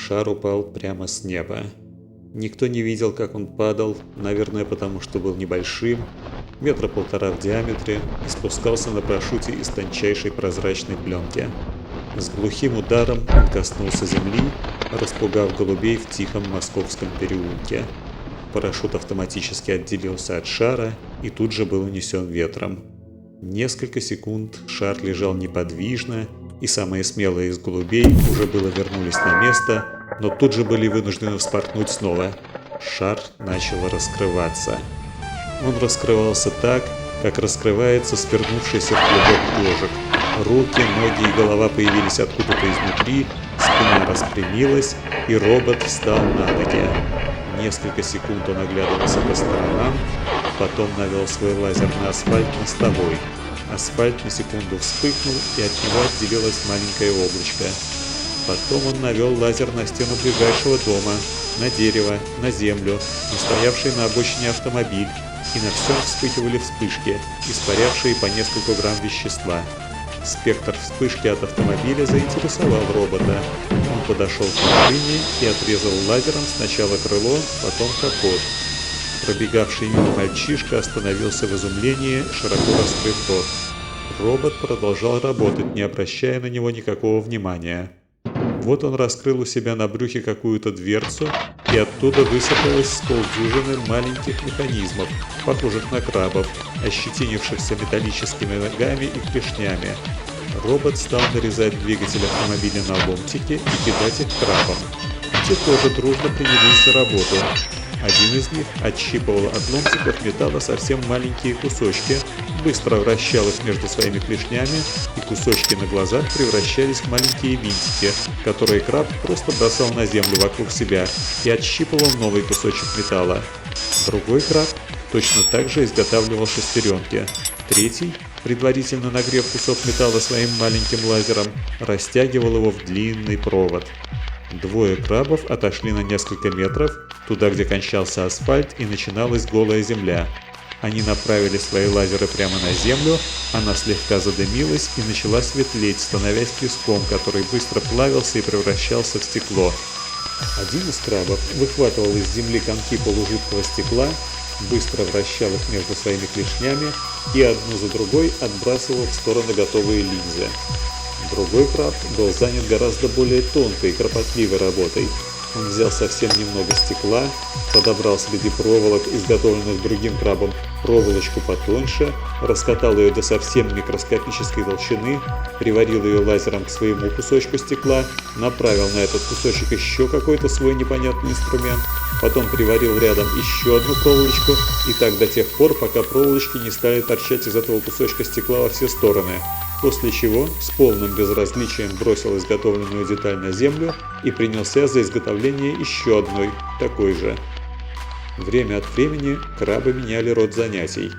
Шар упал прямо с неба. Никто не видел, как он падал, наверное, потому что был небольшим, метра полтора в диаметре, и спускался на парашюте из тончайшей прозрачной пленки. С глухим ударом он коснулся земли, распугав голубей в тихом московском переулке. Парашют автоматически отделился от шара и тут же был унесен ветром. Несколько секунд шар лежал неподвижно, и самые смелые из голубей уже было вернулись на место, но тут же были вынуждены вспорхнуть снова. Шар начал раскрываться. Он раскрывался так, как раскрывается свернувшийся в клубок ежик. Руки, ноги и голова появились откуда-то изнутри, спина распрямилась, и робот встал на ноги. Несколько секунд он оглядывался по сторонам, потом навел свой лазер на асфальт мостовой. Асфальт на секунду вспыхнул, и от него отделилось маленькое облачко. Потом он навел лазер на стену ближайшего дома, на дерево, на землю, на стоявший на обочине автомобиль, и на всем вспыхивали вспышки, испарявшие по несколько грамм вещества. Спектр вспышки от автомобиля заинтересовал робота. Он подошел к машине и отрезал лазером сначала крыло, потом капот. Пробегавший мимо мальчишка остановился в изумлении, широко раскрыв рот. Робот продолжал работать, не обращая на него никакого внимания. Вот он раскрыл у себя на брюхе какую-то дверцу, и оттуда высыпалось с полдюжины маленьких механизмов, похожих на крабов, ощетинившихся металлическими ногами и клешнями. Робот стал нарезать двигатель автомобиля на ломтики и кидать их крабам. Те тоже дружно принялись за работу. Один из них отщипывал от ломтиков металла совсем маленькие кусочки, быстро вращал их между своими клешнями, и кусочки на глазах превращались в маленькие винтики, которые краб просто бросал на землю вокруг себя и отщипывал новый кусочек металла. Другой краб точно так же изготавливал шестеренки. Третий, предварительно нагрев кусок металла своим маленьким лазером, растягивал его в длинный провод. Двое крабов отошли на несколько метров, туда, где кончался асфальт и начиналась голая земля. Они направили свои лазеры прямо на землю, она слегка задымилась и начала светлеть, становясь песком, который быстро плавился и превращался в стекло. Один из крабов выхватывал из земли комки полужидкого стекла, быстро вращал их между своими клешнями и одну за другой отбрасывал в стороны готовые линзы. Другой краб был занят гораздо более тонкой и кропотливой работой. Он взял совсем немного стекла, подобрал среди проволок, изготовленных другим крабом, проволочку потоньше, раскатал ее до совсем микроскопической толщины, приварил ее лазером к своему кусочку стекла, направил на этот кусочек еще какой-то свой непонятный инструмент, потом приварил рядом еще одну проволочку, и так до тех пор, пока проволочки не стали торчать из этого кусочка стекла во все стороны. После чего с полным безразличием бросил изготовленную деталь на землю и принялся за изготовление еще одной, такой же. Время от времени крабы меняли род занятий.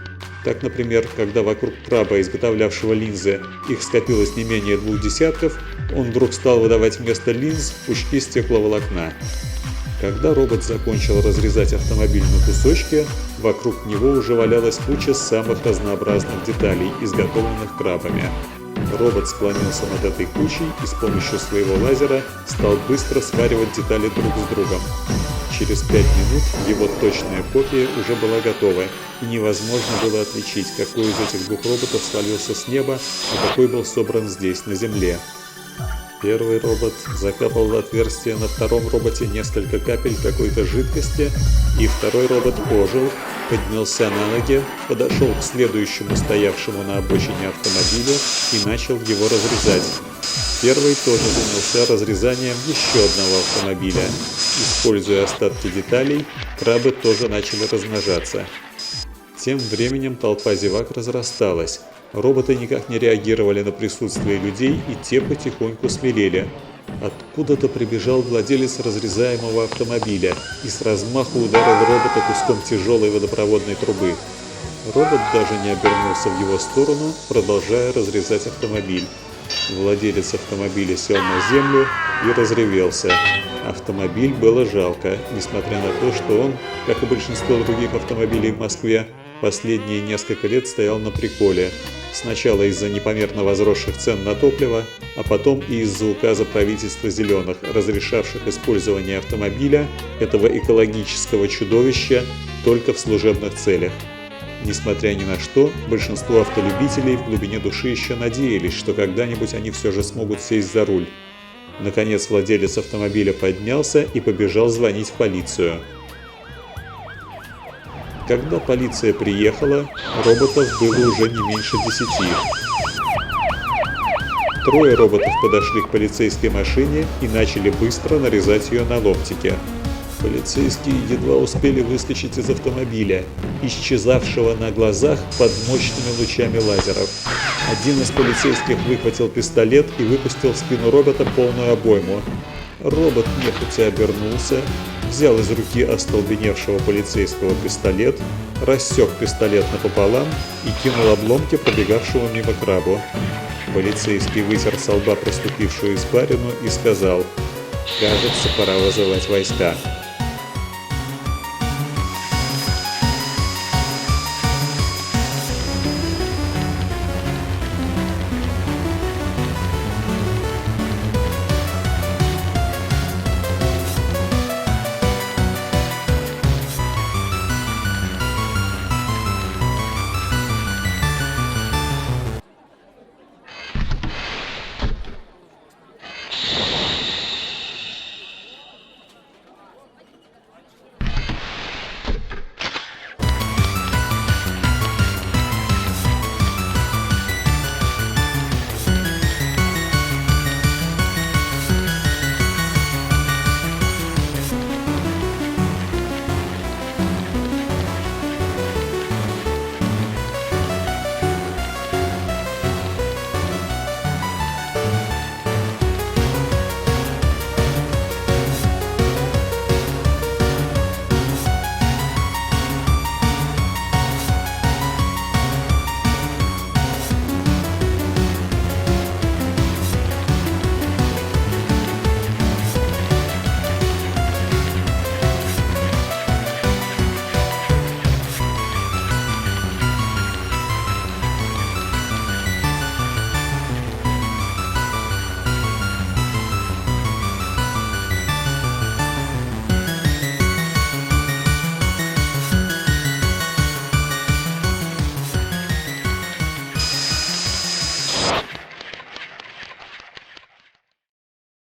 Так, например, когда вокруг краба, изготовлявшего линзы, их скопилось не менее 2 десятков, он вдруг стал выдавать вместо линз пучки стекловолокна. Когда робот закончил разрезать автомобиль на кусочки, вокруг него уже валялась куча самых разнообразных деталей, изготовленных крабами. Робот склонился над этой кучей и с помощью своего лазера стал быстро сваривать детали друг с другом. Через 5 минут его точная копия уже была готова, и невозможно было отличить, какой из этих двух роботов свалился с неба, а какой был собран здесь, на земле. Первый робот закапал в отверстие на втором роботе несколько капель какой-то жидкости, и второй робот ожил, поднялся на ноги, подошел к следующему стоявшему на обочине автомобилю и начал его разрезать. Первый тоже занялся разрезанием еще одного автомобиля. Используя остатки деталей, крабы тоже начали размножаться. Тем временем толпа зевак разрасталась. Роботы никак не реагировали на присутствие людей, и те потихоньку смелели. Откуда-то прибежал владелец разрезаемого автомобиля и с размаху ударил робота куском тяжелой водопроводной трубы. Робот даже не обернулся в его сторону, продолжая разрезать автомобиль. Владелец автомобиля сел на землю и разревелся. Автомобиль было жалко, несмотря на то, что он, как и большинство других автомобилей в Москве, последние несколько лет стоял на приколе. Сначала из-за непомерно возросших цен на топливо, а потом и из-за указа правительства «Зеленых», разрешавших использование автомобиля, этого экологического чудовища, только в служебных целях. Несмотря ни на что, большинство автолюбителей в глубине души еще надеялись, что когда-нибудь они все же смогут сесть за руль. Наконец владелец автомобиля поднялся и побежал звонить в полицию. Когда полиция приехала, роботов было уже не меньше 10. Трое роботов подошли к полицейской машине и начали быстро нарезать ее на ломтики. Полицейские едва успели выскочить из автомобиля, исчезавшего на глазах под мощными лучами лазеров. Один из полицейских выхватил пистолет и выпустил в спину робота полную обойму. Робот нехотя обернулся, взял из руки остолбеневшего полицейского пистолет, рассек пистолет напополам и кинул обломки пробегавшего мимо крабу. Полицейский вытер со лба проступившую испарину и сказал: «Кажется, пора вызывать войска».